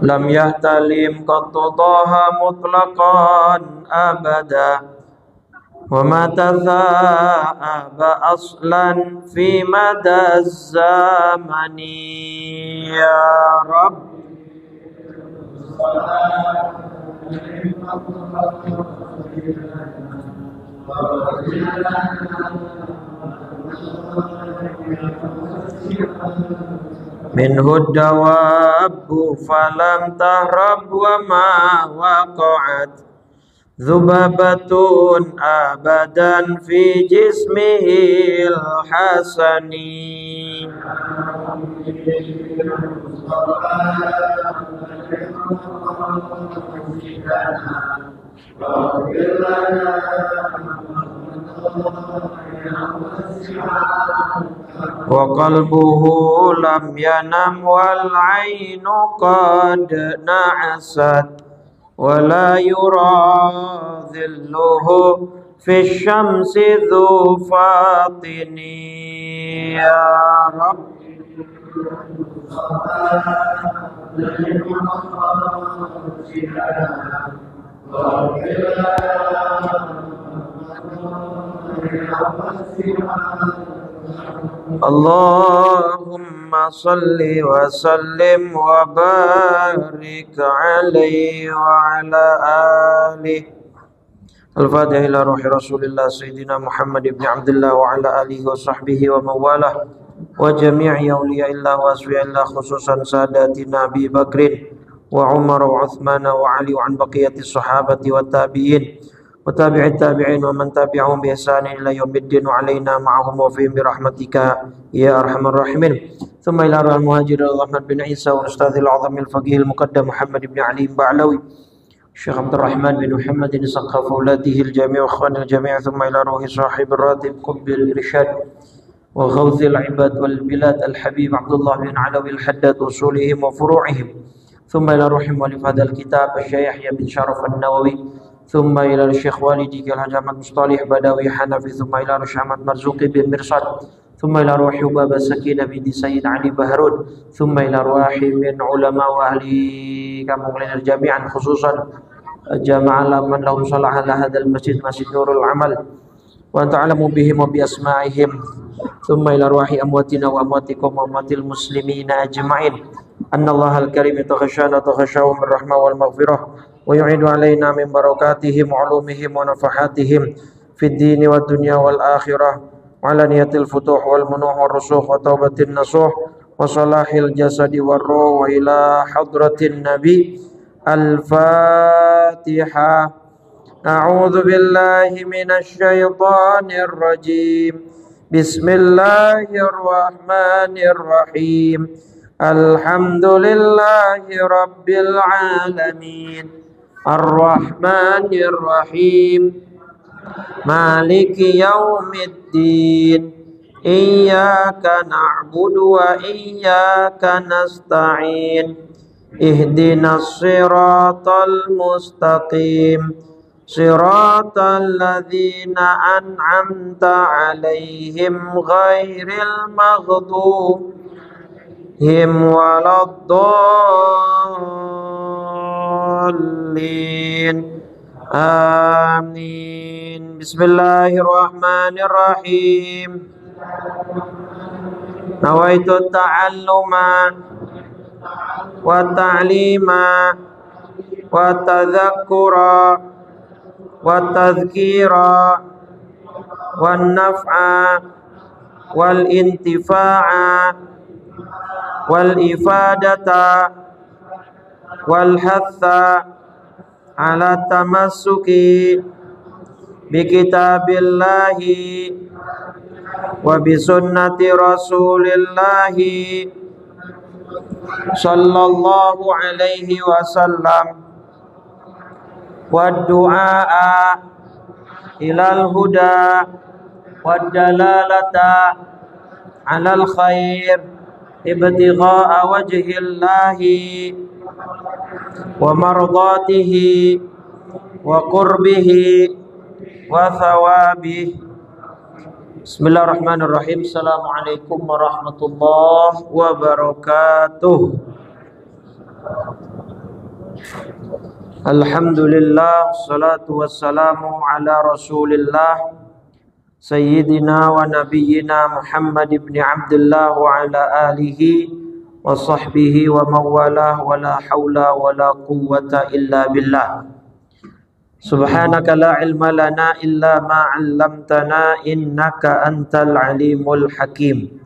Lam yahtalim qattu taha mutlaqan abada wa ma tatha'aba aslan fi mada zamani ya Rabb. Minhu dawabu falam tahrab wa ma waqa'at Zubabatun abadan fi jismihil hasani. Wa qalbuhu lam yanam wal ainu qad na'asat wa la yura dhilluhu fi syamsi dhu fatini ya Rabb. Allahumma salli wa sallim wa barik alaihi wa ala alihi. Al-Fatihah ila ruhi Rasulillah Sayyidina Muhammad ibn Abdullah wa ala alihi wa sahbihi wa mawalah wa jami'i awliya'illah wa asfiya'illah khususan sadatina Abi Bakrin wa Umar wa Uthman wa Ali wa an baqiyati sahabati wa tabi'in wa tabi'it tabi'in wa man tabi'ahum bi ihsanin ila yaumiddin wa alaina ma'ahum wa fihim bi rahmatika ya arhamar rahimin. Thumma ila al-muhajir Ahmad bin Isa wa ustadzil azam al-faqih al-muqaddam Muhammad ibn Ali Ba'lawi Syekh Abdul Rahman bin Muhammad bin Saqaf auladihi al-jami' wa ikhwan al-jami' thumma ila ruhi sahib ar-ratib qubbil irsyad wa ghawthil ibad wal bilad al-habib Abdullah bin Alawi al-Haddad usulihim wa furu'ihim thumma ila ruhi mu'allif hadzal kitab Syekh Yahya bin Syaraf an-Nawawi thumma ila Syekh Walidi Al-Hajj Ahmad Mustalih Badawi Hanafi thumma ila Syekh Ahmad Marzuqi bin Mirsad thumma ila ruhi Baba Sakinah bin Sayyid Ali Bahrun thumma ila ruhi min ulama wa ahli kampung lain jami'an khususan jama'ala man lahum salah ala hadzal masjid Masjid Nurul Amal wa ta'lamu bihim wa bi asma'ihim thumma ila ruhi amwatina wa amwatikum wa amwatil muslimina ajma'in anna Allah al-karim taghashana taghashahu min rahmah wal maghfirah wa yu'idu alaina min barakatihim wa ulumihim wa nafahatihim fid dini wad dunya wal akhirah wa ala niyatil futuh wal munuh wal rusukh wa taubatin nasuh wa salahil jasadi war ruh wa ila hadratin nabi al-Fatihah. A'udzu billahi minasy syaithanir rajim. Bismillahirrahmanirrahim. Alhamdulillahi rabbil alamin. Ar-Rahmanir Rahim. Maliki yaumiddin. Iyyaka na'budu wa iyyaka nasta'in. Ihdinas siratal mustaqim. Siratal ladzina an'amta 'alaihim ghairil maghdubihim waladdallin. Amin. Bismillahirrahmanirrahim. Nawaitu ta'alluma wa ta'lima wa tadhakkura wa tadhkira wa naf'a wal intifa'a wal ifadata wal hatha ala tamassuki bi kitabillahi wa bi sunnati rasulillahi sallallahu alaihi wasallam wa du'a ilal huda wa dalalata alal khair ibtigha'a wajhillahi wa mardatihi wa qurbihi wa thawabihi. Bismillahirrahmanirrahim. Assalamualaikum warahmatullahi wabarakatuh. Alhamdulillah, salatu wassalamu ala rasulillah Sayyidina wa nabiyyina Muhammad ibn Abdullah wa ala alihi wa sahbihi wa mawalah wa la hawla wa la quwwata illa billah. Subhanaka la ilma lana illa ma 'allamtana innaka antal alimul hakim.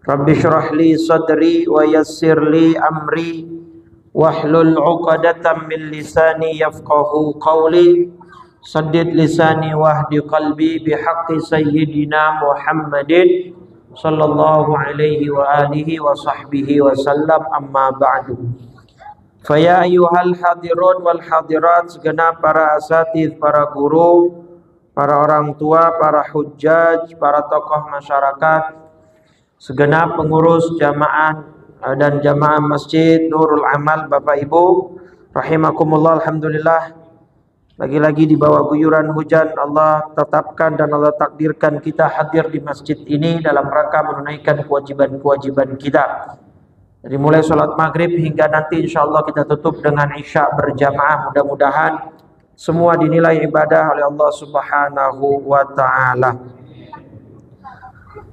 Rabbi shrah li sadri wa yassir li amri wahlul 'uqdatam min lisani yafqahu qawli saddid lisani wahdi qalbi bihaqqi sayyidina Muhammadin sallallahu alaihi wa alihi wa sahbihi wa sallam, amma ba'du. Faya ayyuhal hadirun wal hadirat, segenap para asatidz, para guru, para orang tua, para hujjaj, para tokoh masyarakat, segenap pengurus jamaah dan jamaah Masjid Nurul Amal, Bapak Ibu rahimakumullah. Alhamdulillah, lagi-lagi di bawah guyuran hujan Allah tetapkan dan Allah takdirkan kita hadir di masjid ini dalam rangka menunaikan kewajiban-kewajiban kita. Dari mulai sholat maghrib hingga nanti insya Allah kita tutup dengan isya berjamaah. Mudah-mudahan semua dinilai ibadah oleh Allah subhanahu wa ta'ala.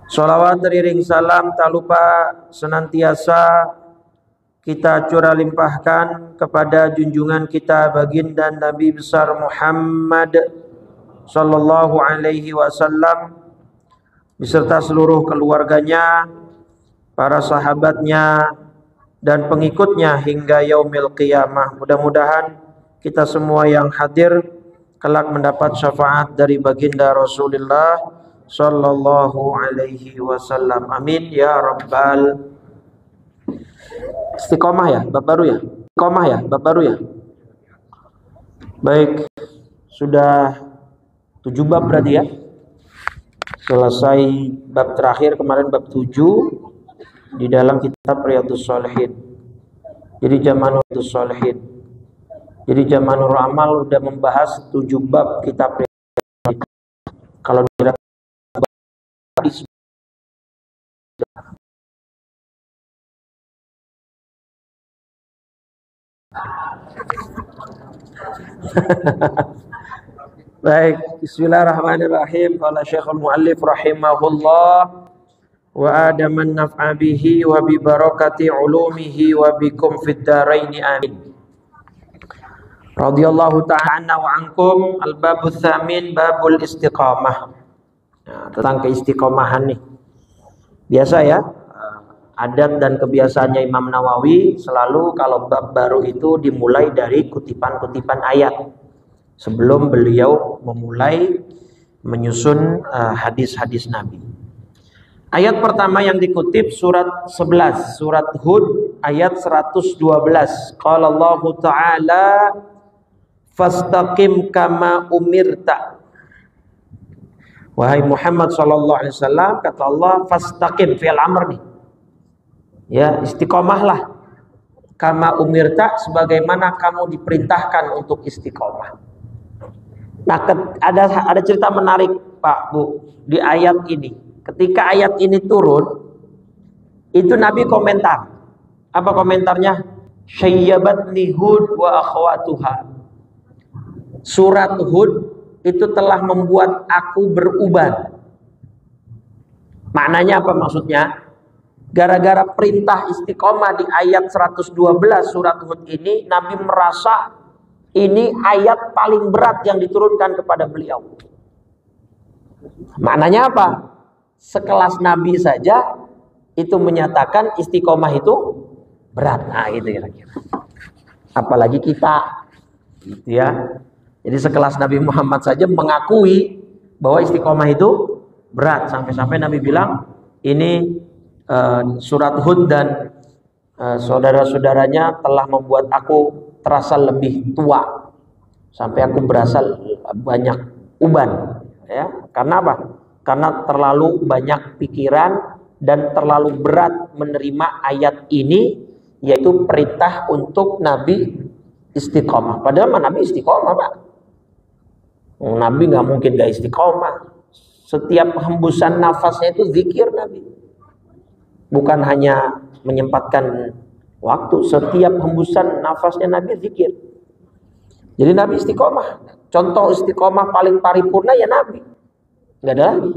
Sholawat teriring salam tak lupa senantiasa kita curah limpahkan kepada junjungan kita baginda Nabi besar Muhammad sallallahu alaihi wasallam beserta seluruh keluarganya, para sahabatnya dan pengikutnya hingga yaumil qiyamah. Mudah-mudahan kita semua yang hadir kelak mendapat syafaat dari baginda Rasulullah sallallahu alaihi wasallam. Amin ya rabbal. Istiqomah ya, bab baru ya. Istiqomah ya, bab baru ya. Baik, sudah 7 bab berarti ya. Selesai bab terakhir kemarin, bab 7 di dalam kitab Riyadhus Shalihin. Jadi Jamanurus Shalihin. Jadi Jamanur Amal udah membahas 7 bab kitab Riyadhus. Kalau dira Baik, bismillahirrahmanirrahim. Qala Syekhul Muallif rahimahullah wa adaman naf'a bihi wa bi barakati ulumihi wa bikum fid dharain amin. Radhiyallahu ta'ala wa ankum. Al-babul tsamin, babul istiqamah. Nah, tentang keistiqomahan nih. Biasa ya, adat dan kebiasaannya Imam Nawawi selalu kalau bab baru itu dimulai dari kutipan-kutipan ayat sebelum beliau memulai menyusun hadis-hadis Nabi. Ayat pertama yang dikutip surat 11, surat Hud ayat 112. Qala Allah Ta'ala fastaqim kama umirta. Wahai Muhammad sallallahu alaihi wasallam, kata Allah, fastaqim, fi'il amr nih. Ya, istiqomahlah. Kama umirta, sebagaimana kamu diperintahkan untuk istiqomah. Nah, ada cerita menarik Pak Bu di ayat ini. Ketika ayat ini turun, itu Nabi komentar. Apa komentarnya? Syayyabatni Hud wa akhwatuha. Surat Hud itu telah membuat aku beruban. Maknanya apa maksudnya? Gara-gara perintah istiqomah di ayat 112 surat Hud ini, Nabi merasa ini ayat paling berat yang diturunkan kepada beliau. Maknanya apa? Sekelas Nabi saja itu menyatakan istiqomah itu berat. Nah, itu kira-kira. Apalagi kita. gitu ya. Jadi sekelas Nabi Muhammad saja mengakui bahwa istiqomah itu berat, sampai-sampai Nabi bilang ini surat Hud dan saudara-saudaranya telah membuat aku terasa lebih tua, sampai aku berasa banyak uban, ya. Karena apa? Karena terlalu banyak pikiran dan terlalu berat menerima ayat ini, yaitu perintah untuk Nabi istiqomah. Padahal Nabi istiqomah, Pak. Nabi nggak mungkin gak istiqomah. Setiap hembusan nafasnya itu zikir Nabi. Bukan hanya menyempatkan waktu, setiap hembusan nafasnya Nabi zikir. Jadi Nabi istiqomah. Contoh istiqomah paling paripurna ya Nabi. Nggak ada lagi.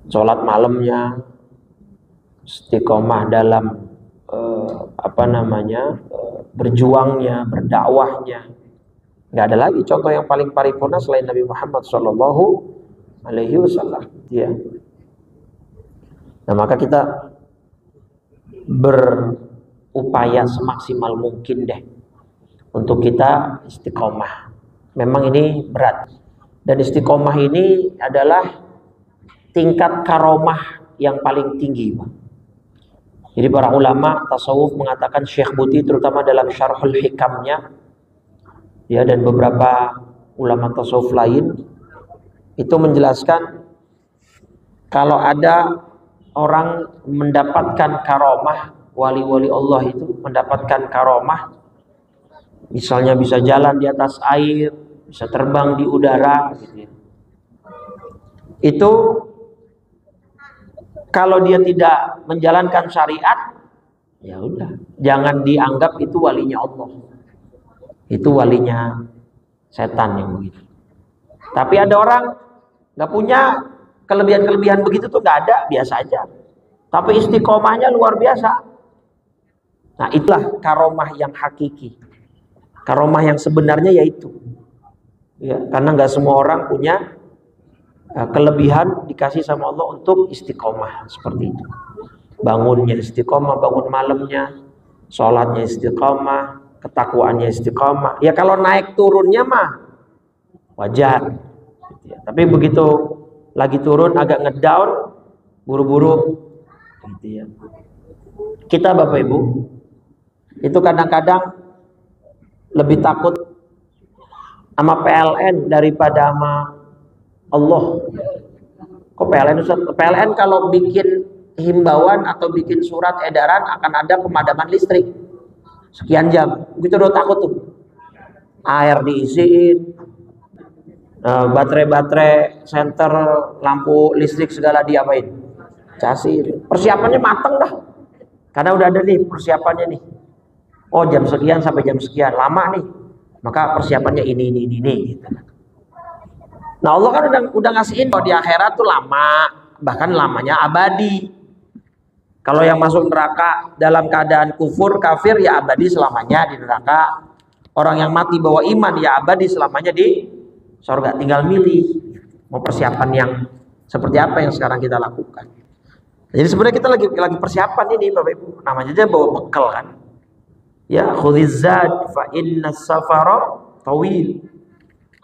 Sholat malamnya istiqomah dalam berjuangnya, berdakwahnya. Nggak ada lagi contoh yang paling paripurna selain Nabi Muhammad Shallallahu Alaihi Wasallam. Ya. Nah, maka kita berupaya semaksimal mungkin deh untuk kita istiqomah. Memang ini berat, dan istiqomah ini adalah tingkat karomah yang paling tinggi, Pak. Jadi para ulama tasawuf mengatakan, Syekh Buti terutama dalam Syarhul Hikamnya, ya, dan beberapa ulama tasawuf lain itu menjelaskan kalau ada orang mendapatkan karomah, wali-wali Allah itu mendapatkan karomah, misalnya bisa jalan di atas air, bisa terbang di udara, gitu ya. Itu kalau dia tidak menjalankan syariat, ya udah, jangan dianggap itu walinya Allah. Itu walinya setan yang begitu. Tapi ada orang nggak punya kelebihan-kelebihan begitu tuh, nggak ada, biasa aja. Tapi istiqomahnya luar biasa. Nah, itulah karomah yang hakiki. Karomah yang sebenarnya yaitu, ya, karena nggak semua orang punya kelebihan dikasih sama Allah untuk istiqomah seperti itu. Bangunnya istiqomah, bangun malamnya, sholatnya istiqomah, ketakwaannya istiqomah. Ya kalau naik turunnya mah wajar, gitu ya. Tapi begitu lagi turun agak ngedown, buru-buru, gitu ya. Kita Bapak Ibu itu kadang-kadang lebih takut sama PLN daripada sama Allah. Kok PLN Ustaz? PLN kalau bikin himbauan atau bikin surat edaran akan ada pemadaman listrik sekian jam, begitu udah takut tuh. Air diisiin, baterai senter, lampu listrik segala diapain? Casin. Persiapannya mateng dah. Karena udah ada nih persiapannya nih. Oh, jam sekian sampai jam sekian, lama nih. Maka persiapannya ini gitu. Nah, Allah kan udah ngasihin bahwa di akhirat tuh lama, bahkan lamanya abadi. Kalau yang masuk neraka dalam keadaan kufur, kafir, ya abadi selamanya di neraka. Orang yang mati bawa iman, ya abadi selamanya di surga. Tinggal milih mau persiapan yang seperti apa yang sekarang kita lakukan. Jadi sebenarnya kita lagi persiapan ini Bapak Ibu. Namanya aja bawa bekal kan. Ya, khudzad fa inna safara tawil.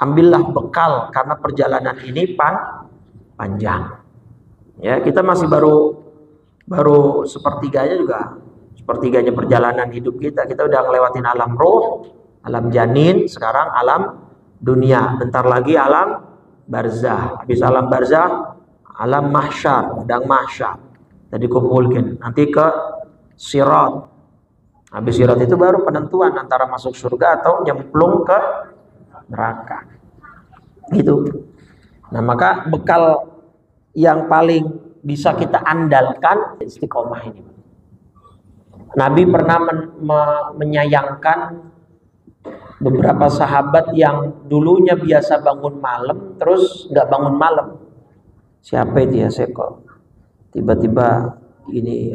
Ambillah bekal karena perjalanan ini panjang. Ya, kita masih baru sepertiganya perjalanan hidup kita. Kita udah ngelewatin alam roh, alam janin, sekarang alam dunia. Bentar lagi alam barzah. Habis alam barzah, alam mahsyar, padang mahsyar. Tadi kumpulkan. Nanti ke sirat. Habis sirat itu baru penentuan antara masuk surga atau nyemplung ke neraka. Gitu. Nah, maka bekal yang paling bisa kita andalkan istiqomah ini. Nabi pernah menyayangkan beberapa sahabat yang dulunya biasa bangun malam terus nggak bangun malam. Siapa itu ya, saya kok tiba-tiba ini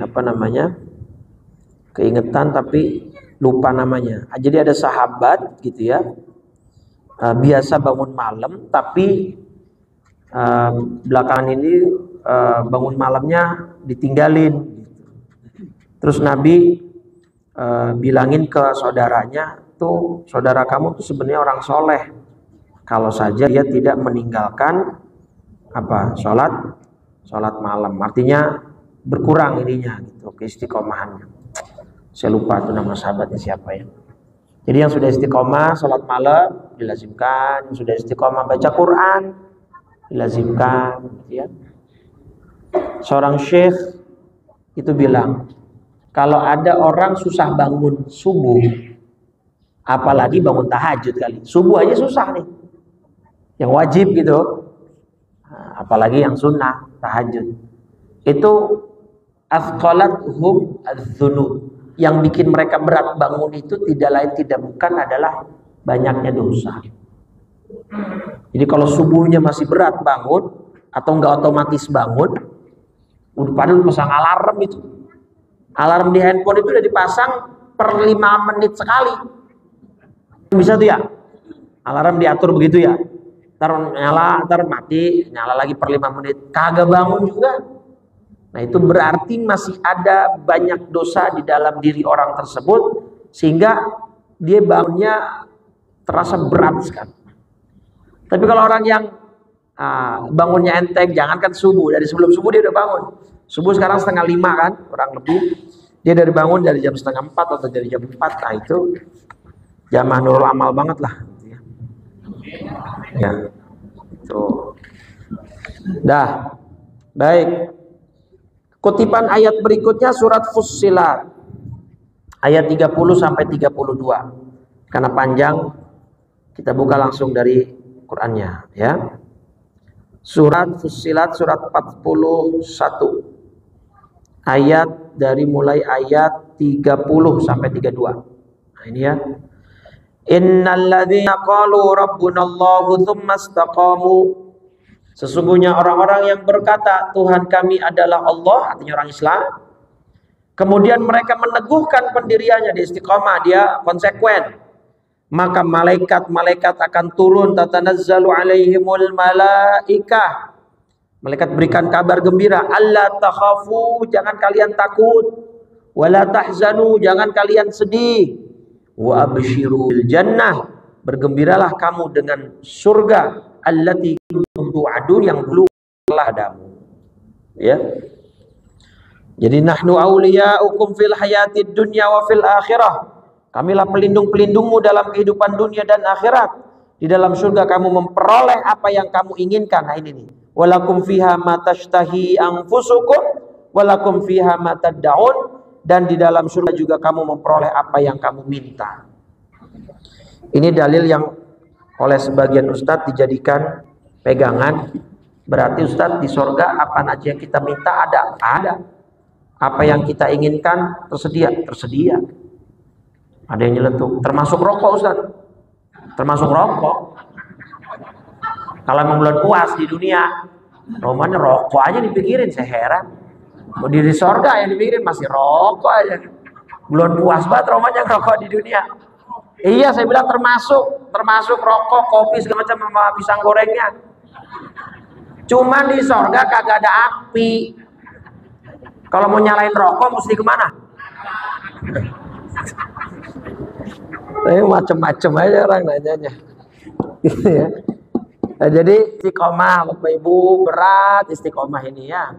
keingetan tapi lupa namanya. Jadi ada sahabat gitu ya, biasa bangun malam tapi belakangan ini bangun malamnya ditinggalin. Terus Nabi bilangin ke saudaranya tuh, saudara kamu tuh sebenarnya orang soleh, kalau saja dia tidak meninggalkan apa sholat malam, artinya berkurang ininya gitu, keistiqomahannya. Saya lupa tuh nama sahabatnya siapa ya. Jadi yang sudah istiqomah sholat malam dilazimkan, yang sudah istiqomah baca Quran dilazimkan, ya. Seorang syekh itu bilang, kalau ada orang susah bangun subuh, apalagi bangun tahajud kali. Subuh aja susah nih, yang wajib gitu, apalagi yang sunnah tahajud. Itu athqalathum adz-dzunub, yang bikin mereka berat bangun itu tidak lain tidak bukan adalah banyaknya dosa. Jadi kalau subuhnya masih berat bangun atau enggak otomatis bangun, udah padahal pasang alarm itu. Alarm di handphone itu udah dipasang per 5 menit sekali. Bisa tuh ya? Alarm diatur begitu ya. Ntar nyala, ntar mati, nyala lagi per 5 menit. Kagak bangun juga. Nah itu berarti masih ada banyak dosa di dalam diri orang tersebut, sehingga dia bangunnya terasa berat sekali. Tapi kalau orang yang bangunnya enteng, jangankan subuh, dari sebelum subuh dia udah bangun. Subuh sekarang 4:30 kan, kurang lebih. Dia dari bangun dari jam 3:30 atau dari jam 4. Nah itu jamaah nurul amal banget lah. Ya, itu. Dah, baik. Kutipan ayat berikutnya surat Fussilat ayat 30 sampai 32. Karena panjang, kita buka langsung dari Qur'annya, ya. Surat Fussilat surat 41. Ayat dari mulai ayat 30 sampai 32. Nah, ini ya. Innal ladzina qalu rabbunallahu tsumma istaqamu. Sesungguhnya orang-orang yang berkata Tuhan kami adalah Allah, artinya orang Islam, kemudian mereka meneguhkan pendiriannya di istiqamah, dia konsekuen, maka malaikat-malaikat akan turun, tatanazzalu alaihimul malaikah, malaikat berikan kabar gembira, alla takhafu, jangan kalian takut, wala tahzanu, jangan kalian sedih, wa abshiru bil jannah, bergembiralah kamu dengan surga, allati kuntum tu'adun, yang dulu telah adamu, ya. Jadi nahnu auliya'ukum fil hayatid dunya wa fil akhirah, kamilah pelindung-pelindungmu dalam kehidupan dunia dan akhirat. Di dalam surga kamu memperoleh apa yang kamu inginkan. Nah ini nih, walakum fiha ma tashtahi anfusukum walakum fiha ma tad'un, dan di dalam surga juga kamu memperoleh apa yang kamu minta. Ini dalil yang oleh sebagian ustadz dijadikan pegangan. Berarti ustadz, di surga apa aja yang kita minta ada. Apa yang kita inginkan tersedia. Ada yang nyeletuk, termasuk rokok ustadz. Termasuk rokok. Kalau memang belum puas di dunia, romanya rokok aja dipikirin, saya heran. Mau di surga yang dipikirin masih rokok aja. Belum puas banget romanya rokok di dunia. Iya, saya bilang termasuk rokok, kopi, segala macam, sama pisang gorengnya. Cuman di surga kagak ada api. Kalau mau nyalain rokok mesti kemana? Ini macem-macem aja orang nanyanya. Gitu ya. Nah, jadi istiqomah Bapak Ibu, berat istiqomah ini ya.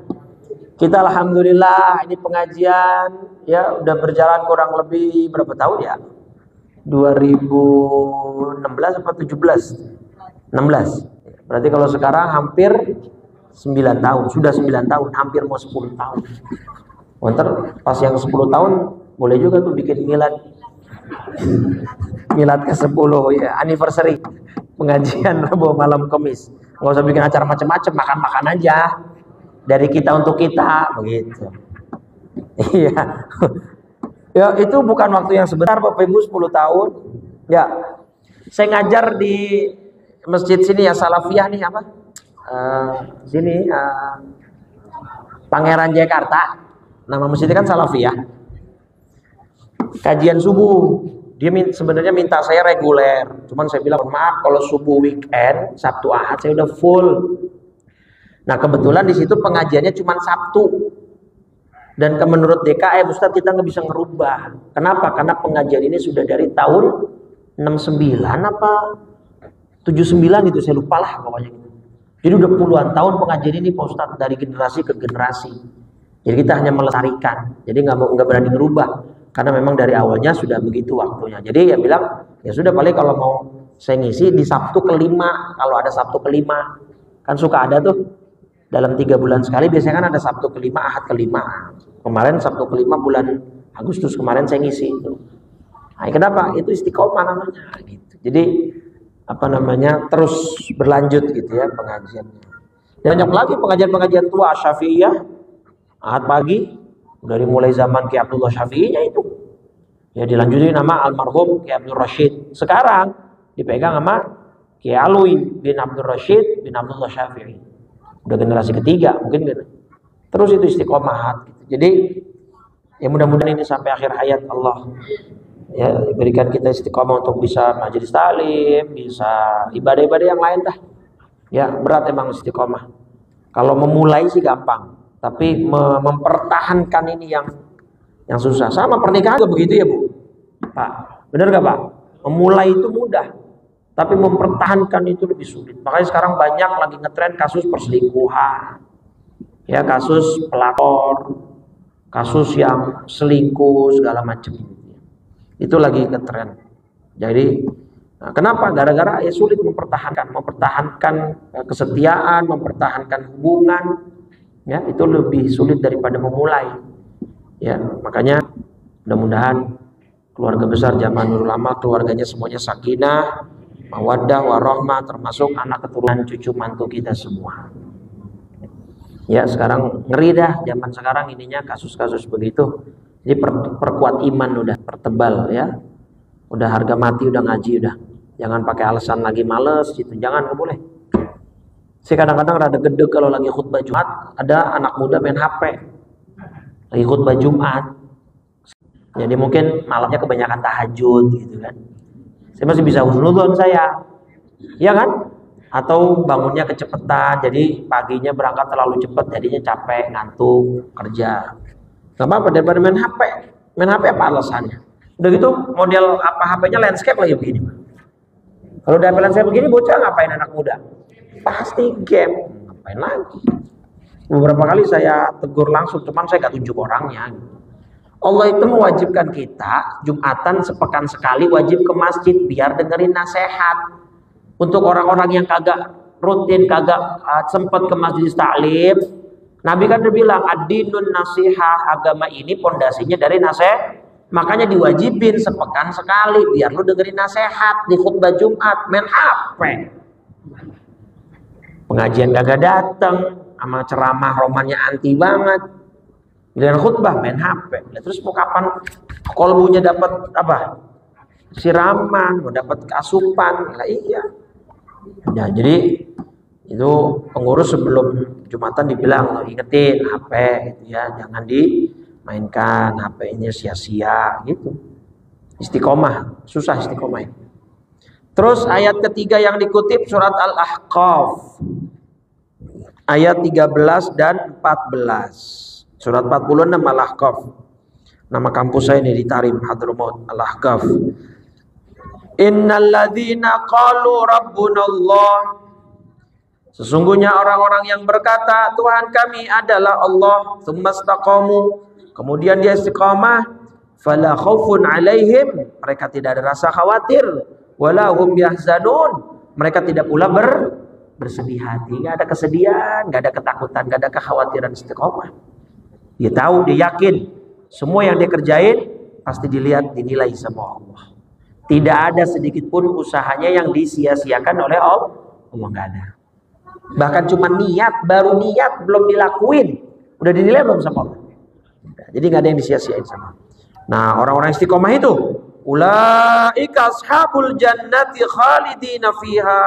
Kita alhamdulillah ini pengajian ya udah berjalan kurang lebih berapa tahun ya? 2016 atau 17? 16. Berarti kalau sekarang hampir 9 tahun, sudah 9 tahun, hampir mau 10 tahun. Ntar pas yang 10 tahun boleh juga tuh bikin milad ke-10 ya, anniversary pengajian Rabu malam Kamis. Nggak usah bikin acara macam-macam, makan-makan aja dari kita untuk kita, begitu. Iya. Ya itu bukan waktu yang sebentar Bapak Ibu, 10 tahun. Ya, saya ngajar di masjid sini ya, Salafiyah nih apa? Pangeran Jakarta. Nama masjidnya kan Salafiyah. Kajian subuh, dia sebenarnya minta saya reguler, cuman saya bilang maaf kalau subuh weekend, Sabtu Ahad saya udah full. Nah kebetulan di situ pengajiannya cuma Sabtu. Dan menurut DKM Ustaz kita nggak bisa ngerubah. Kenapa? Karena pengajian ini sudah dari tahun 69 apa 79 gitu, saya lupa lah pokoknya gitu. Jadi udah puluhan tahun pengajian ini Pak Ustaz, dari generasi ke generasi. Jadi kita hanya melestarikan. Jadi nggak berani ngerubah karena memang dari awalnya sudah begitu waktunya. Jadi ya bilang ya sudah, paling kalau mau saya ngisi di Sabtu kelima, kalau ada Sabtu kelima kan suka ada tuh dalam 3 bulan sekali, biasanya kan ada Sabtu kelima, Ahad kelima. Kemarin Sabtu kelima bulan Agustus kemarin saya ngisi itu. Nah, kenapa? Itu istiqomah namanya gitu. Jadi apa namanya, terus berlanjut gitu ya pengajiannya. Dan banyak lagi pengajian-pengajian tua Syafi'iyah, Ahad pagi dari mulai zaman Ki Abdullah Syafi'inya itu. Ya dilanjutin nama almarhum Ki Abdul Rashid. Sekarang dipegang sama Ki Alwi bin Abdul Rashid bin Abdullah Syafi'i. Udah generasi ketiga mungkin gitu. Terus itu istiqomah gitu. Jadi ya mudah-mudahan ini sampai akhir hayat Allah ya berikan kita istiqomah untuk bisa majelis taklim, bisa ibadah-ibadah yang lain dah. Ya berat emang istiqomah. Kalau memulai sih gampang, tapi mempertahankan ini yang susah. Sama pernikahan juga begitu ya Bu, Pak. Benar gak Pak? Memulai itu mudah, tapi mempertahankan itu lebih sulit. Makanya sekarang banyak lagi ngetren kasus perselingkuhan, ya kasus pelakor, kasus yang selingkuh segala macam. Itu lagi ngetren. Jadi kenapa? Gara-gara ya sulit mempertahankan kesetiaan, mempertahankan hubungan. Ya itu lebih sulit daripada memulai. Ya makanya mudah-mudahan keluarga besar Jamaah Ulama, keluarganya semuanya sakinah, mawaddah, warahmah, termasuk anak keturunan cucu mantu kita semua. Ya sekarang ngeri dah zaman sekarang ininya kasus-kasus begitu. Jadi perkuat iman udah, pertebal ya. Udah harga mati udah ngaji udah. Jangan pakai alasan lagi males gitu. Jangan, nggak boleh. Saya kadang-kadang rada gede kalau lagi khutbah Jumat, ada anak muda main HP. Lagi khutbah Jumat. Jadi mungkin malamnya kebanyakan tahajud gitu kan. Saya masih bisa husnudzon saya. Iya kan? Atau bangunnya kecepatan, jadi paginya berangkat terlalu cepat, jadinya capek, ngantuk, kerja. Gak apa-apa daripada main HP. Main HP apa alasannya? Udah gitu model apa HP-nya landscape lagi begini. Kalau udah landscape begini bocah ngapain anak muda? Pasti game. Ngapain lagi? Beberapa kali saya tegur langsung, cuman saya gak tunjuk orangnya. Allah itu mewajibkan kita Jumatan sepekan sekali wajib ke masjid biar dengerin nasihat. Untuk orang-orang yang kagak rutin, kagak sempat ke masjid taklim, Nabi kan udah bilang ad-dinun nasihah, agama ini pondasinya dari nasihat. Makanya diwajibin sepekan sekali biar lu dengerin nasihat di khutbah Jumat. Main HP, pengajian kagak datang, sama ceramah romannya anti banget. Dengan khutbah main HP. Terus mau kapan kolbunya dapat apa? Siraman, mau dapat asupan. Lah iya. Ya, jadi itu pengurus sebelum Jumatan dibilang ingetin HP gitu ya, jangan dimainkan HP-nya sia-sia gitu. Istiqomah, susah istiqomah. Terus ayat ketiga yang dikutip surat Al-Ahqaf ayat 13 dan 14. Surat 46 Al-Ahqaf. Nama kampus saya ini di Tarim Hadramaut, Al-Ahqaf. Innalladzina qalu rabbunallah, sesungguhnya orang-orang yang berkata Tuhan kami adalah Allah, tsumastaqamu, kemudian dia istiqamah, fala khaufun alaihim, mereka tidak ada rasa khawatir, wala hum yahzanun, mereka tidak pula bersedih hati, enggak ada kesedihan, enggak ada ketakutan, enggak ada kekhawatiran. Istiqamah. Dia tahu, dia yakin semua yang dia kerjain pasti dilihat, dinilai sama Allah. Tidak ada sedikit pun usahanya yang disia-siakan oleh Allah. Allah nggak ada. Bahkan cuma niat, baru niat belum dilakuin, udah dinilai belum sama Allah. Jadi nggak ada yang disia-siain sama. Nah orang-orang istiqomah itu, ulaika ashabul jannati khalidina fiha.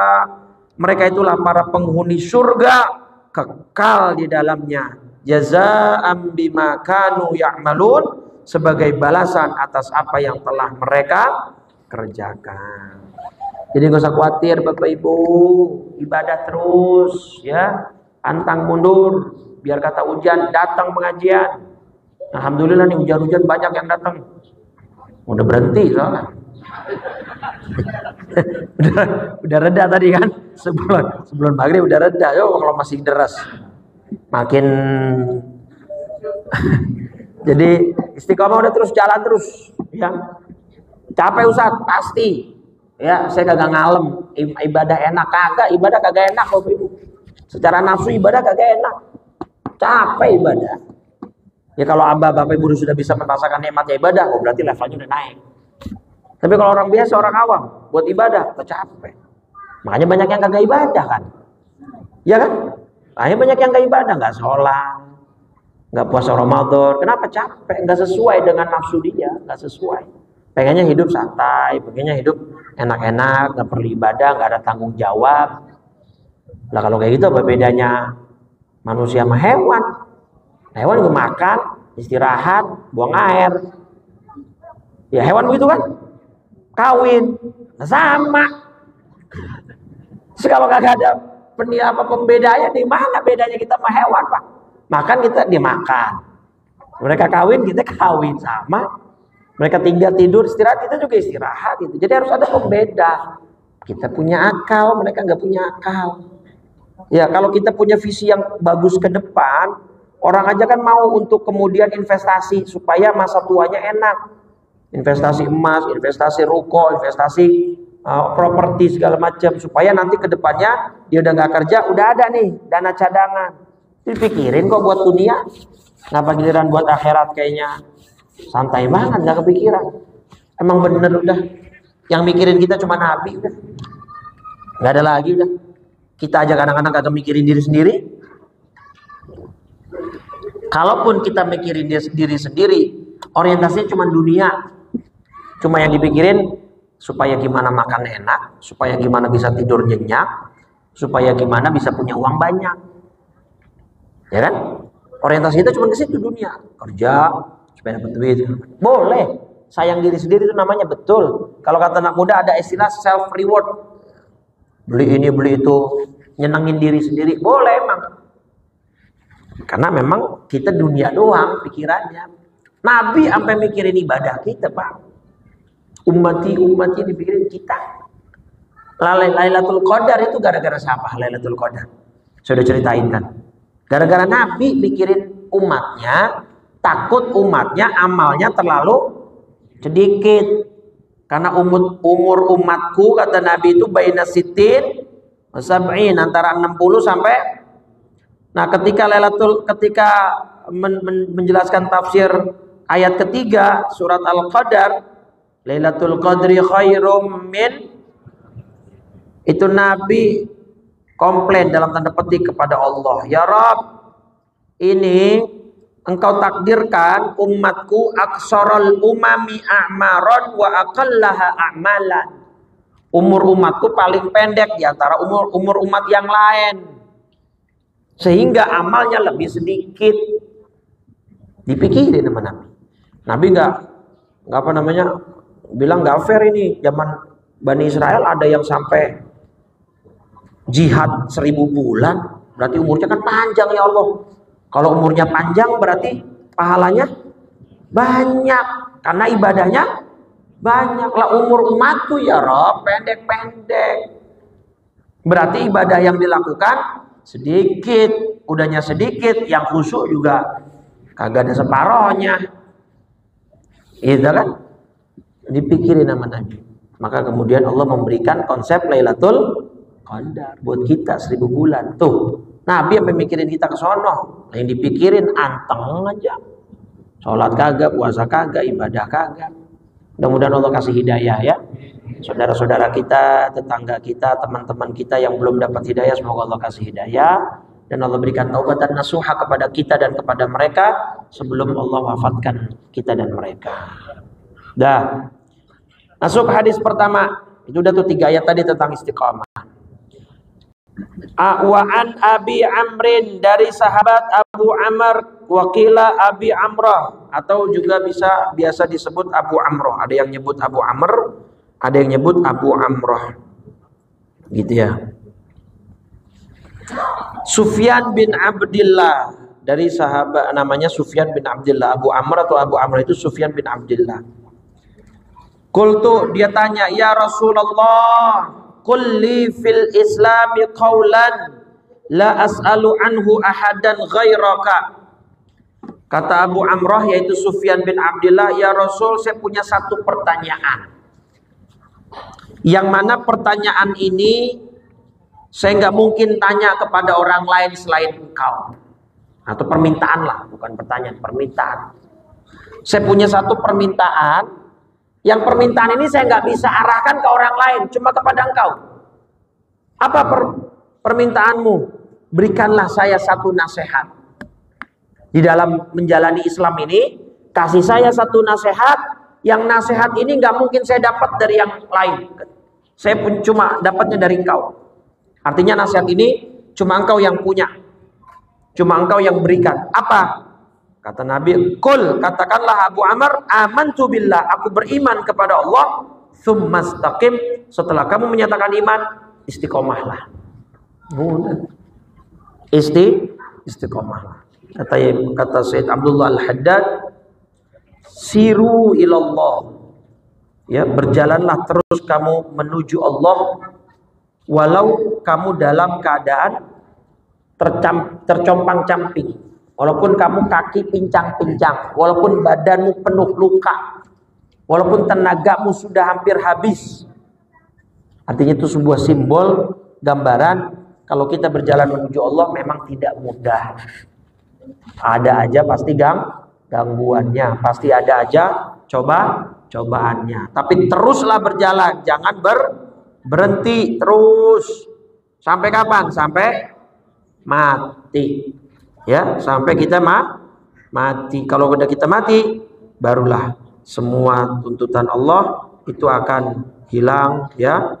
Mereka itulah para penghuni surga, kekal di dalamnya. Jazaa'an bima kanu ya'malun, sebagai balasan atas apa yang telah mereka kerjakan. Jadi nggak usah khawatir Bapak Ibu, ibadah terus ya, pantang mundur, biar kata hujan datang pengajian. Alhamdulillah nih hujan-hujan banyak yang datang. Udah berhenti soalnya. udah reda tadi kan, sebelum maghrib udah reda. Yo kalau masih deras makin jadi istiqomah udah terus jalan terus ya. Capek Ustaz pasti ya, saya kagak ngalem ibadah enak, ibadah kagak enak Bapak Ibu. Secara nafsu ibadah kagak enak, capek ibadah ya. Kalau Bapak Ibu sudah bisa merasakan nikmatnya ibadah, oh berarti levelnya udah naik. Tapi kalau orang biasa, orang awam buat ibadah capek. Makanya banyak yang kagak ibadah kan, ya kan? Makanya banyak yang kagak ibadah, nggak sholat, nggak puasa Ramadan. Kenapa? Capek, nggak sesuai dengan nafsu dia, nggak sesuai. Pengennya hidup santai, pengennya hidup enak-enak, nggak perlu ibadah, nggak ada tanggung jawab. Lah kalau kayak gitu apa bedanya manusia sama hewan? Hewan itu makan, istirahat, buang air. Ya hewan begitu kan? Kawin, nah, sama. Kalau kagak ada pembedanya, di mana bedanya kita sama hewan, Pak? Makan kita dia makan, mereka kawin kita kawin, sama. Mereka tinggal tidur istirahat, kita juga istirahat gitu. Jadi harus ada pembeda. Kita punya akal, mereka nggak punya akal. Ya kalau kita punya visi yang bagus ke depan, orang aja kan mau untuk kemudian investasi supaya masa tuanya enak. Investasi emas, investasi ruko, investasi properti segala macam, supaya nanti ke depannya dia udah nggak kerja, udah ada nih dana cadangan. Dipikirin kok buat dunia, ngapa giliran buat akhirat kayaknya santai banget, nggak kepikiran. Emang bener udah yang mikirin kita cuma Nabi, udah nggak ada lagi udah. Kita aja kadang-kadang kagak mikirin diri sendiri. Kalaupun kita mikirin diri sendiri, orientasinya cuma dunia. Cuma yang dipikirin supaya gimana makan enak, supaya gimana bisa tidur nyenyak, supaya gimana bisa punya uang banyak. Ya kan? Orientasi kita cuma ke situ dunia. Kerja supaya dapat duit. Boleh. Sayang diri sendiri itu namanya betul. Kalau kata anak muda ada istilah self reward. Beli ini, beli itu, nyenengin diri sendiri. Boleh emang. Karena memang kita dunia doang pikirannya. Nabi sampai mikirin ibadah kita, Pak. Ummati dipikirin kita. Lailatul Qadar itu gara-gara siapa? Lailatul Qadar. Saya udah ceritain kan. Gara-gara Nabi mikirin umatnya, takut umatnya amalnya terlalu sedikit. Karena umur umatku kata Nabi itu baina sitin wa sab'in, antara 60 sampai. Nah, ketika menjelaskan tafsir ayat ketiga surat Al-Qadar, Lailatul Qadri khairum min, itu Nabi komplain dalam tanda petik kepada Allah, ya Rabb, ini engkau takdirkan umatku aksarul umami a'maron wa aqallaha a'malan. Umur umatku paling pendek di antara umur umat yang lain, sehingga amalnya lebih sedikit. Dipikirin sama Nabi. Nabi nggak bilang nggak fair ini. Zaman Bani Israel ada yang sampai jihad 1000 bulan, berarti umurnya kan panjang ya Allah. Kalau umurnya panjang berarti pahalanya banyak, karena ibadahnya banyak. Lah umur umatku ya Rob pendek-pendek, berarti ibadah yang dilakukan sedikit. Udahnya sedikit, yang khusyuk juga kagak ada separohnya. Itu kan dipikirin sama Nabi. Maka kemudian Allah memberikan konsep Lailatul Qadar buat kita 1000 bulan. Tuh, Nabi sampai mikirin kita ke sono. Yang dipikirin anteng aja. Sholat kagak, puasa kagak, ibadah kagak. Mudah-mudahan Allah kasih hidayah ya. Saudara-saudara kita, tetangga kita, teman-teman kita yang belum dapat hidayah, semoga Allah kasih hidayah. Dan Allah berikan taubat dan nasuha kepada kita dan kepada mereka sebelum Allah wafatkan kita dan mereka. Dah. Masuk hadis pertama. Itu udah tuh 3 ayat tadi tentang istiqamah. Wa an Abi Amrin, dari sahabat Abu Amr, wakila Abi Amrah, atau juga biasa disebut Abu Amrah. Ada yang nyebut Abu Amr, ada yang nyebut Abu Amrah. Gitu ya. Sufyan bin Abdillah, dari sahabat namanya Sufyan bin Abdullah. Abu Amr atau Abu Amr itu Sufyan bin Abdullah. Qultu, dia tanya, ya Rasulullah, qul li fil islami qawlan la as'alu anhu ahadan ghairaka. Kata Abu Amrah yaitu Sufyan bin Abdullah, ya Rasul, saya punya satu pertanyaan. Yang mana pertanyaan ini saya nggak mungkin tanya kepada orang lain selain engkau. Atau permintaan lah, bukan pertanyaan, permintaan. Saya punya satu permintaan. Yang permintaan ini saya nggak bisa arahkan ke orang lain, cuma kepada engkau. Apa permintaanmu? Berikanlah saya satu nasihat. Di dalam menjalani Islam ini, kasih saya satu nasihat. Yang nasihat ini nggak mungkin saya dapat dari yang lain. Saya pun cuma dapatnya dari engkau. Artinya nasihat ini cuma engkau yang punya. Cuma engkau yang berikan. Apa? Kata Nabi, "Qul," katakanlah Abu Amr, "amantu billah," aku beriman kepada Allah, "Tsumastaqim," setelah kamu menyatakan iman, istiqomahlah. Istiqomahlah. Kata Sayyid Abdullah Al-Haddad, "Siru ilallah." Ya, berjalanlah terus kamu menuju Allah walau kamu dalam keadaan tercompang-camping. Walaupun kamu kaki pincang-pincang, walaupun badanmu penuh luka, walaupun tenagamu sudah hampir habis. Artinya itu sebuah simbol, gambaran kalau kita berjalan menuju Allah memang tidak mudah. Ada aja pasti gangguannya, pasti ada aja cobaannya. Tapi teruslah berjalan, jangan berhenti terus. Sampai kapan? Sampai mati. Ya, sampai kita mati. Kalau udah kita mati, barulah semua tuntutan Allah itu akan hilang, ya,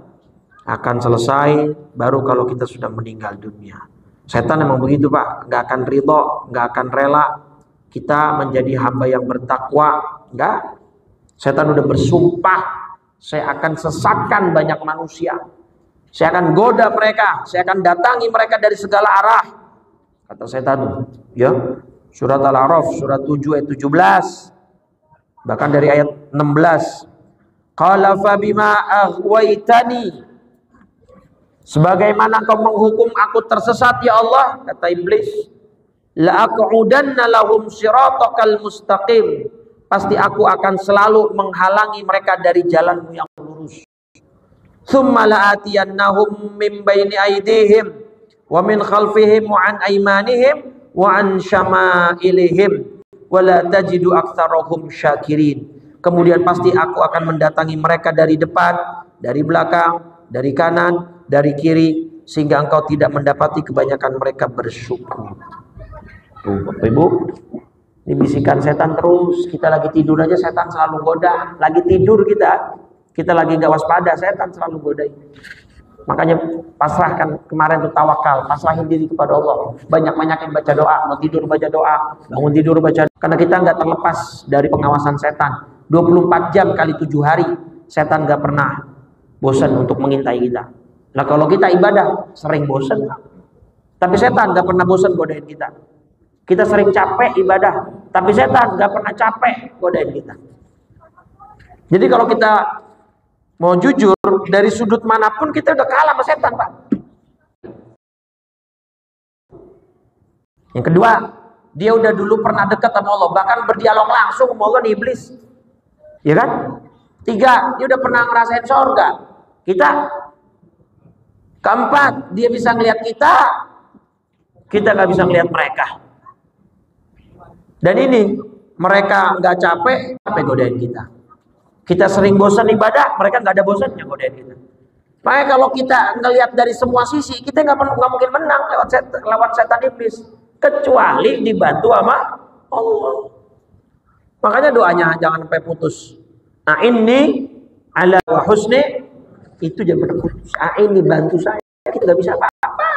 akan selesai. Baru kalau kita sudah meninggal dunia. Setan emang begitu, Pak, nggak akan ridho, nggak akan rela kita menjadi hamba yang bertakwa, nggak. Setan udah bersumpah, saya akan sesatkan banyak manusia, saya akan goda mereka, saya akan datangi mereka dari segala arah. Kata setan, ya, surat Al-A'raf surat 7 ayat 17, bahkan dari ayat 16. Qala fa bima aghwaytani, sebagaimana kau menghukum aku tersesat ya Allah, kata iblis, la aqudanna lahum siratakal mustaqim, pasti aku akan selalu menghalangi mereka dari jalanmu yang lurus. Tsumma la'atiyannahum min baini aydihim wa min khalfihim wa an aymanihim wa an syama'ilihim wa la tajidu aktsarahum syakirin. Kemudian pasti aku akan mendatangi mereka dari depan, dari belakang, dari kanan, dari kiri, sehingga engkau tidak mendapati kebanyakan mereka bersyukur. Tuh, Bapak Ibu, ini bisikan setan terus. Kita lagi tidur aja setan selalu goda. Lagi tidur kita lagi nggak waspada, setan selalu godain. Makanya pasrahkan, kemarin tuh tawakal, pasrahin diri kepada Allah. Banyak-banyakin baca doa, mau tidur baca doa, bangun tidur baca doa. Karena kita nggak terlepas dari pengawasan setan. 24 jam kali 7 hari, setan nggak pernah bosan untuk mengintai kita. Nah kalau kita ibadah, sering bosan. Tapi setan nggak pernah bosan godain kita. Kita sering capek ibadah, tapi setan nggak pernah capek godain kita. Jadi kalau kita mau jujur, dari sudut manapun kita udah kalah sama setan, Pak. Yang kedua, dia udah dulu pernah dekat sama Allah, bahkan berdialog langsung sama Allah nih iblis. Ya kan? 3, dia udah pernah ngerasain surga. Kita. Keempat, dia bisa ngelihat kita nggak bisa ngelihat mereka. Dan ini, mereka nggak capek godain kita. Kita sering bosan ibadah, mereka nggak ada bosannya godain kita. Makanya kalau kita ngelihat dari semua sisi, kita nggak mungkin menang lewat setan iblis, kecuali dibantu sama Allah. Makanya doanya jangan sampai putus. A'inni ala wa husni, itu jangan pernah putus. A'inni, bantu saya, kita nggak bisa apa-apa.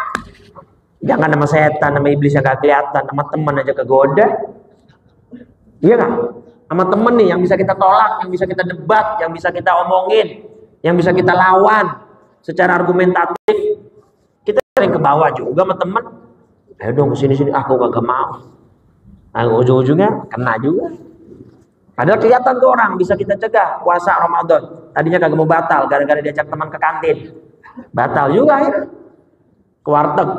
Jangan nama setan, nama iblis yang nggak kelihatan, nama teman aja kegoda. Iya kan? Sama temen nih yang bisa kita tolak, yang bisa kita debat, yang bisa kita omongin, yang bisa kita lawan secara argumentatif. Kita sering ke bawah juga sama temen. Ayo dong kesini-sini, aku gak mau. Nah, ujung-ujungnya kena juga. Padahal kelihatan tuh orang bisa kita cegah puasa Ramadan. Tadinya kagak mau batal gara-gara diajak teman ke kantin. Batal juga akhirnya. Ke warteg.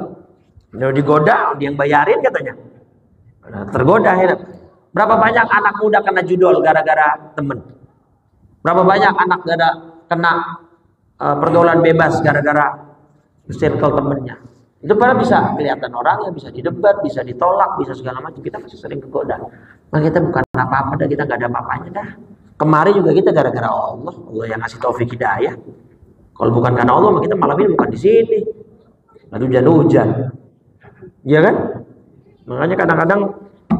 Udah digoda, dia yang bayarin katanya. Nah, tergoda akhirnya. Berapa banyak anak muda kena judol gara-gara temen? Berapa banyak anak kena pergaulan bebas gara-gara circle temennya? Itu padahal bisa kelihatan orang, ya bisa didebat, bisa ditolak, bisa segala macam. Kita masih sering kegoda. Nah, kita bukan apa-apa dah, kita nggak ada apa-apanya dah. Kemarin juga kita gara-gara Allah yang ngasih taufik hidayah. Kalau bukan karena Allah, kita malam ini bukan di sini. Lalu hujan-hujan. Iya kan? Makanya kadang-kadang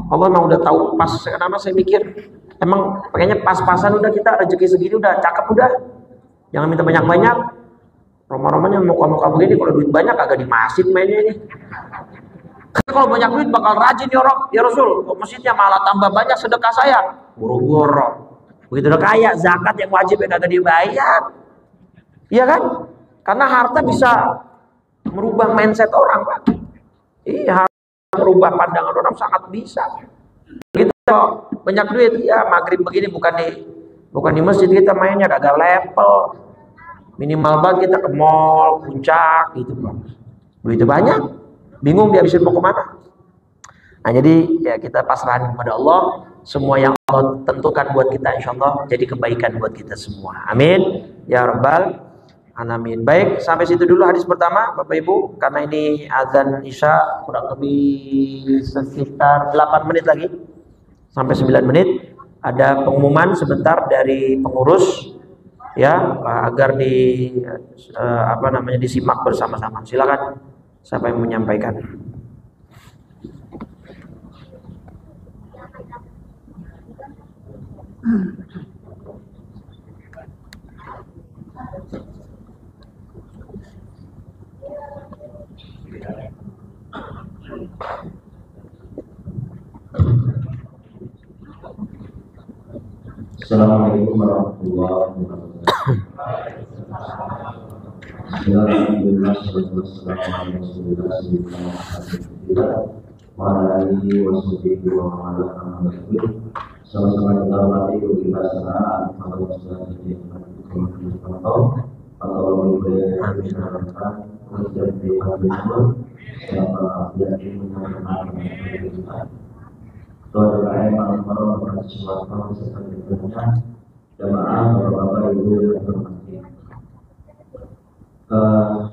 Allah mau udah tahu pas. Kenapa saya mikir emang pengennya pas-pasan udah, kita rezeki segini udah cakep udah. Jangan minta banyak-banyak. Rumah-rumahnya muka-muka begini, kalau duit banyak agak di masjid mainnya nih. Kalau banyak duit bakal rajin ya Rob, ya Rasul. Kok masjidnya malah tambah banyak sedekah saya. Boro-boro. Begitu udah kaya, zakat yang wajib yang kagak dibayar. Iya kan? Karena harta bisa merubah mindset orang, Pak. Iya, merubah pandangan orang sangat bisa. Gitu banyak duit, ya maghrib begini bukan di masjid kita mainnya, kagak level. Minimal banget kita ke mall, puncak gitu, Pak. Duitnya banyak, bingung dia habisin mau kemana. Nah, jadi ya kita pasrahin kepada Allah. Semua yang Allah tentukan buat kita, insya Allah jadi kebaikan buat kita semua. Amin ya rabbal alamin. Baik, sampai situ dulu hadis pertama, Bapak Ibu, karena ini azan Isya kurang lebih sekitar 8 menit lagi sampai 9 menit. Ada pengumuman sebentar dari pengurus, ya, agar disimak bersama-sama. Silakan, siapa yang menyampaikan? Assalamualaikum warahmatullahi wabarakatuh. Alhamdulillah, sama-sama kita hormati kita senang kalau sudah jadi atau lebih jemaah bapak-bapak ibu yang terhormati,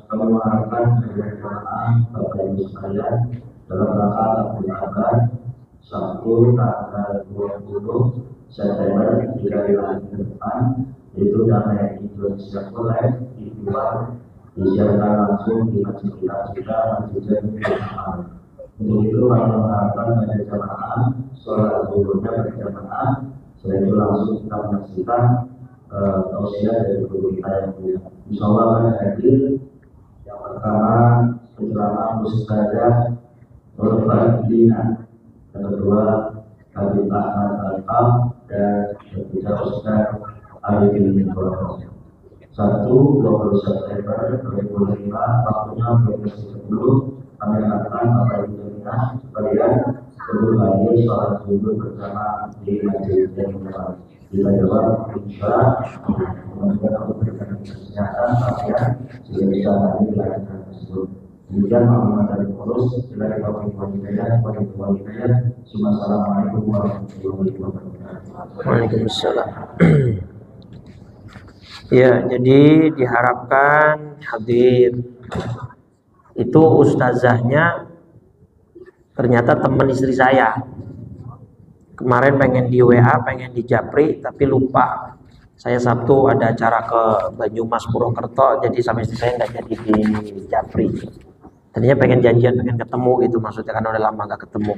kami mengharapkan jemaah bapak ibu sekalian dalam rangka Ramadan Sabtu tanggal 20 September 3 hari ke depan, yaitu dana Indonesia Collect dijual disiarkan langsung di masjid kita Masjid Jamaah. Untuk itu kami mengharapkan pada jemaah sholat zuhurnya berjamaah. Setelah itu langsung kita menyaksikan tausiah dari guru kita yang mulia. Insya Allah akan hadir yang pertama penceramah Ustazah Nur Fadlina, yang kedua Habib Ahmad Al-Qam, dan ketiga Ustaz Arifin Ibrahim. 1-20 September 2005, waktunya 12.10. Kami akan Bapak Ibu sekalian sebelum hadir sholat zuhur bersama di Masjid Jamaah. Kita jawab insya kemudian aku berikan kesehatan kalian sehingga bisa hadir di acara tersebut. Demikian maklumat dari pengurus. Silakan Bapak Ibu sekalian. Assalamualaikum warahmatullahi wabarakatuh. Waalaikumsalam. Ya, jadi diharapkan hadir. Itu ustazahnya ternyata teman istri saya. Kemarin pengen di WA, pengen di Japri, tapi lupa. Saya Sabtu ada acara ke Banyumas Purwokerto, jadi sama istri saya nggak jadi di Japri. Tadinya pengen janjian, pengen ketemu gitu, maksudnya kan udah lama nggak ketemu.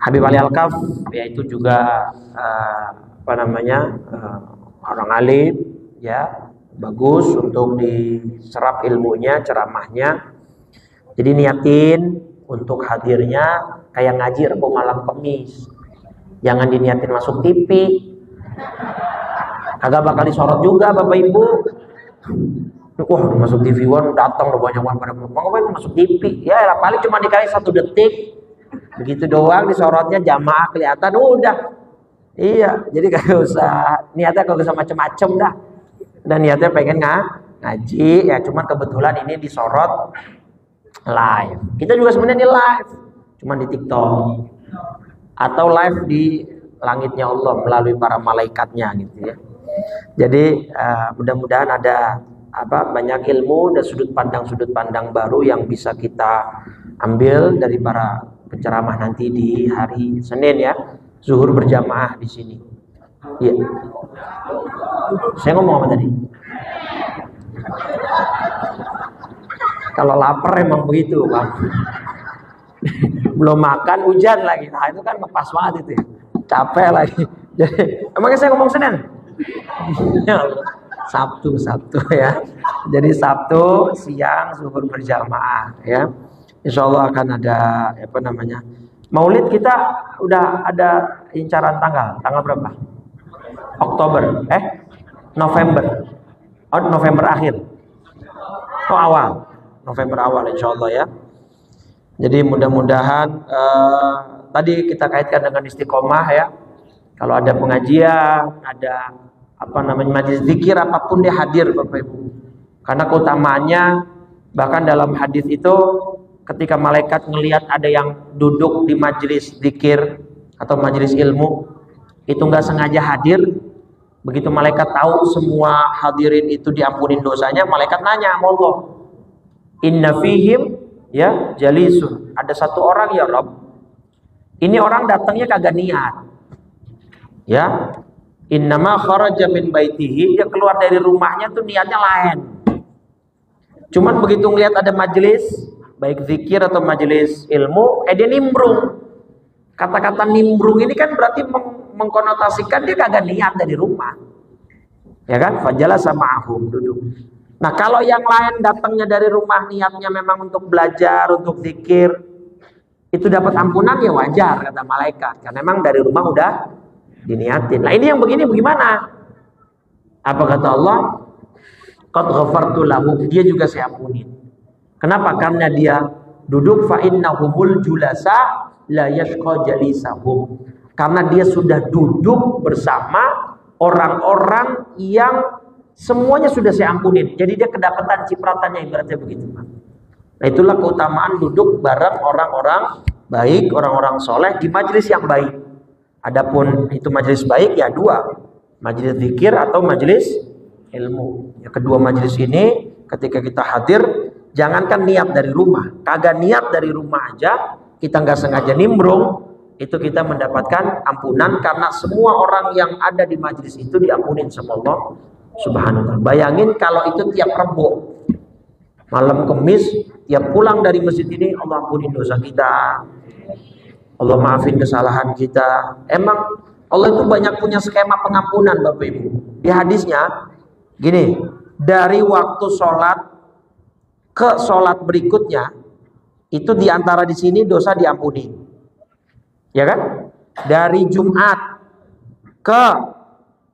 Habib Ali Al-Kaf, ya itu juga orang alim, ya. Bagus untuk diserap ilmunya, ceramahnya. Jadi niatin untuk hadirnya kayak ngaji Rebo malam Kamis. Jangan diniatin masuk TV. Kagak bakal disorot juga Bapak Ibu. Wah, masuk TV One datang udah banyak banget pada ngomong masuk TV. Ya, paling cuma dikali 1 detik. Begitu doang disorotnya jamaah kelihatan udah. Iya, jadi kagak usah niatnya kagak usah macem-macem dah. Dan niatnya pengen ngaji ya, cuman kebetulan ini disorot live. Kita juga sebenarnya ini live, cuman di TikTok atau live di langitnya Allah melalui para malaikatnya gitu ya. Jadi mudah-mudahan ada banyak ilmu dan sudut pandang baru yang bisa kita ambil dari para penceramah nanti di hari Senin ya, zuhur berjamaah di sini. Iya. Saya ngomong apa tadi? Kalau lapar emang begitu, Bang. Belum makan hujan lagi. Nah, itu kan ngepas banget itu ya. Capek lagi. Jadi, emangnya saya ngomong Senin? Ya Allah. Sabtu ya. Jadi Sabtu siang zuhur berjamaah ya. Insya Allah akan ada Maulid kita udah ada incaran tanggal berapa? Oktober, November. Oh, November akhir. Oh, awal. November awal insya Allah ya. Jadi mudah-mudahan tadi kita kaitkan dengan istiqomah ya. Kalau ada pengajian, ada majelis zikir apapun dia hadir Bapak Ibu. Karena keutamaannya bahkan dalam hadis itu ketika malaikat ngelihat ada yang duduk di majelis zikir atau majelis ilmu itu nggak sengaja hadir, begitu malaikat tahu semua hadirin itu diampunin dosanya, malaikat nanya sama Allah, inna fihim ya jalisun, ada satu orang ya Rabb, ini orang datangnya kagak niat ya, innama kharaja min baitihi, dia keluar dari rumahnya tuh niatnya lain, cuman begitu ngelihat ada majelis baik zikir atau majelis ilmu, dia nimbrung. Kata-kata nimbrung ini kan berarti mengkonotasikan dia kagak niat dari rumah, ya kan? Fajala sama ahum duduk. Nah kalau yang lain datangnya dari rumah niatnya memang untuk belajar, untuk zikir, itu dapat ampunan ya wajar kata malaikat, karena memang dari rumah udah diniatin. Nah ini yang begini bagaimana? Apa kata Allah? Qad ghafartu lahu, dia juga saya ampunin. Kenapa? Karena dia duduk fa innahumul julasa la yashqa jalisahum. Karena dia sudah duduk bersama orang-orang yang semuanya sudah saya ampunin. Jadi dia kedapatan cipratannya, ibaratnya begitu. Nah itulah keutamaan duduk bareng orang-orang baik, orang-orang soleh di majelis yang baik. Adapun itu majelis baik ya dua, majelis zikir atau majelis ilmu. Ya, kedua majelis ini ketika kita hadir, jangankan niat dari rumah, kagak niat dari rumah aja, kita nggak sengaja nimbrung, itu kita mendapatkan ampunan karena semua orang yang ada di majelis itu diampunin sama Allah Subhanahu wa ta'ala. Bayangin kalau itu tiap Rebo, malam Kemis, tiap pulang dari masjid ini Allah ampunin dosa kita, Allah maafin kesalahan kita. Emang Allah itu banyak punya skema pengampunan Bapak Ibu. Di hadisnya gini, dari waktu sholat ke sholat berikutnya itu diantara di sini dosa diampuni, ya kan? Dari Jumat ke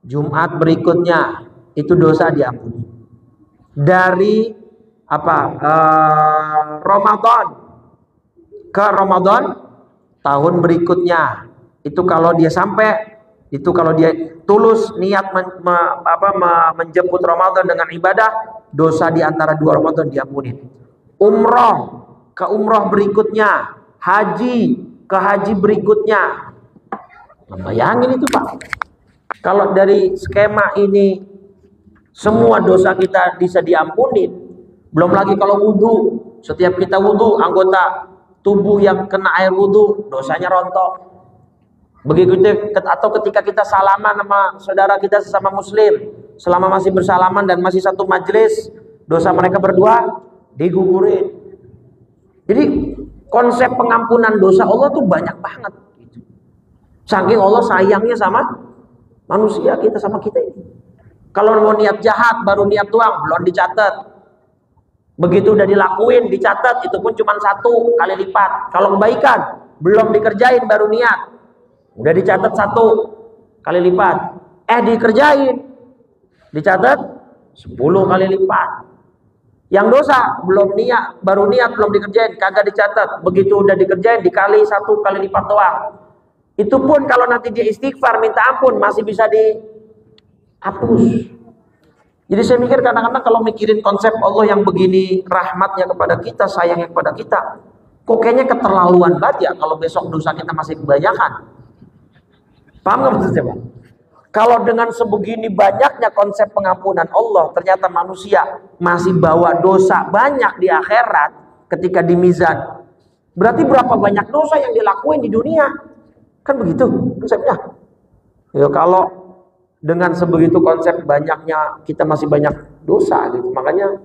Jumat berikutnya itu dosa diampuni. Dari Ramadan ke Ramadan tahun berikutnya itu kalau dia sampai, itu kalau dia tulus niat menjemput Ramadan dengan ibadah, dosa di antara dua Ramadan diampuni. Umroh ke umroh berikutnya, haji ke haji berikutnya. Nah, bayangin itu Pak, kalau dari skema ini semua dosa kita bisa diampuni, belum lagi kalau wudhu, setiap kita wudhu anggota tubuh yang kena air wudhu dosanya rontok. Begitu atau ketika kita salaman sama saudara kita sesama muslim, selama masih bersalaman dan masih satu majelis, dosa mereka berdua digugurin. Jadi konsep pengampunan dosa Allah tuh banyak banget. Saking Allah sayangnya sama manusia kita, sama kita ini. Kalau mau niat jahat baru niat doang belum dicatat. Begitu udah dilakuin dicatat, itu pun cuma 1 kali lipat. Kalau kebaikan belum dikerjain baru niat, udah dicatat 1 kali lipat. Dikerjain dicatat 10 kali lipat. Yang dosa belum niat, baru niat belum dikerjain, kagak dicatat. Begitu udah dikerjain dikali 1 kali lipat doang. Itu pun kalau nanti dia istighfar minta ampun masih bisa dihapus. Jadi saya mikir kadang-kadang kalau mikirin konsep Allah yang begini, rahmatnya kepada kita, sayangnya kepada kita, kok kayaknya keterlaluan banget ya kalau besok dosa kita masih kebanyakan. Paham nggak maksudnya, Pak? Kalau dengan sebegini banyaknya konsep pengampunan Allah, ternyata manusia masih bawa dosa banyak di akhirat ketika di mizan. Berarti berapa banyak dosa yang dilakuin di dunia? Kan begitu konsepnya. Ya kalau dengan sebegitu konsep banyaknya kita masih banyak dosa gitu. Makanya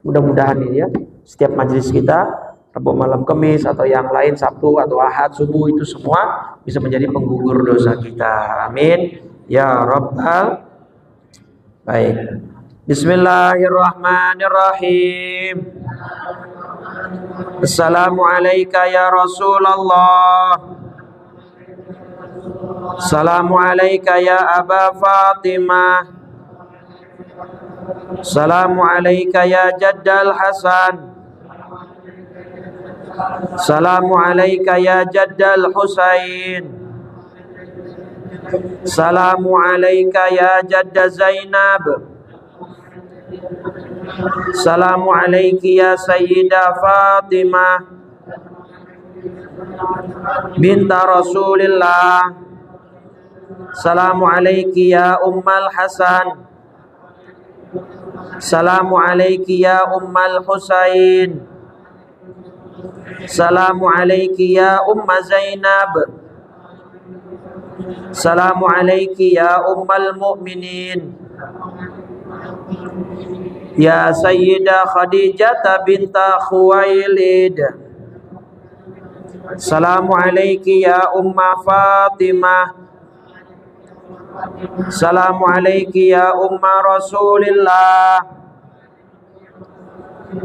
mudah-mudahan ini ya, setiap majelis kita Rabu malam Kamis atau yang lain Sabtu atau Ahad subuh itu semua bisa menjadi penggugur dosa kita. Amin. Ya Rabbal. Baik. Bismillahirrahmanirrahim. Assalamualaikum ya Rasulullah. Assalamualaikum ya Aba Fatimah. Assalamualaikum ya Jaddal Hasan. Assalamualaikum ya Jaddal Husain. Assalamualaikum ya Jadda Zainab. Assalamualaikum ya Sayyidah Fatimah binta Rasulillah. Assalamualaikum ya Ummal Hasan. Assalamualaikum ya Ummal Husain. Assalamualaikum ya Umma Zainab. Assalamualaikum ya Ummal Mu'minin. Ya Sayyidah Khadijah binta Khuwailid. Assalamualaikum ya Umma Fatimah. Assalamualaikum ya Umma Rasulillah.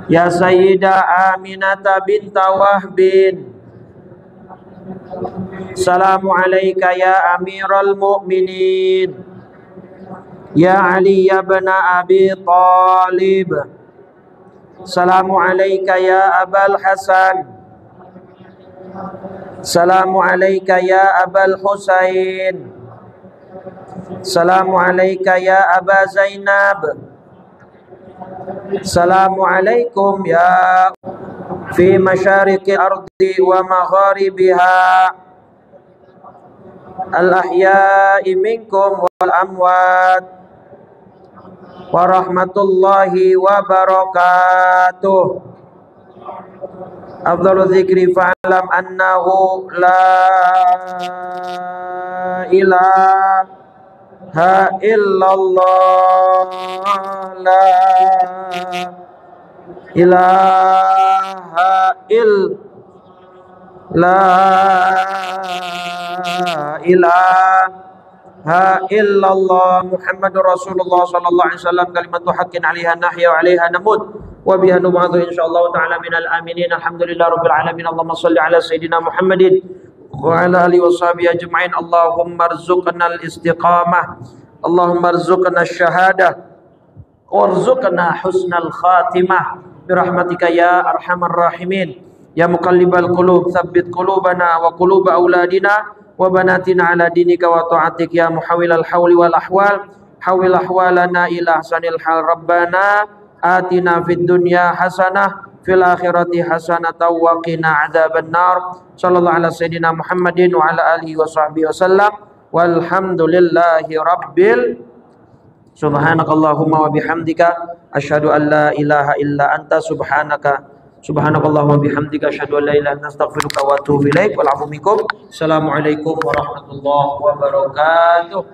Ya Sayyidah Aminah binta Wahbin. Assalamualaikum ya Amirul Mu'minin. Ya Ali ibn Abi Talib. Assalamualaikum ya Abul Hasan. Assalamualaikum ya Abul Husain. Assalamualaikum ya Aba Zainab. Assalamualaikum ya fi masyariqi ardi wa magharibiha al-ahya'i minkum wal amwat wa rahmatullahi wa barakatuh. Afdhalu dzikri fa'lam annahu la ilaha illallah, la ilaha illallah Muhammadur Rasulullah sallallahu alaihi wasallam kalimatu haqqin 'alaiha nahya wa 'alaiha namut wa biha nub'atsu insyaallah ta'ala minal aminin. Alhamdulillah rabbil alamin. Allahumma shalli ala sayyidina Muhammadin wa ala alihi washabihi ajma'in. Allahumma arzuqna al-istiqamah, Allahumma arzuqna asy-syahadah warzuqna husnal khatimah birahmatika ya arhamar rahimin. Ya muqallibal qulub tsabbit qulubana wa qulub auladina wa banatina ala dinika wa ta'atik. Ya muhawwilal hauli wal ahwal hawil ahwalana ila ahsanil hal. Rabbana atina fid dunya hasanah fil akhirati hasanatan wa qina adzabannar. Sallallahu ala sayyidina Muhammadin wa ala alihi wa sahbihi wasallam. Walhamdulillahi rabbil. Subhanakallahumma wa bihamdika asyhadu an la ilaha illa anta subhanakallahumma wa bihamdika asyhadu an la ilaha illa anta astaghfiruka wa atubu ilaik. Wal 'afwu minkum. Assalamualaikum warahmatullahi wabarakatuh.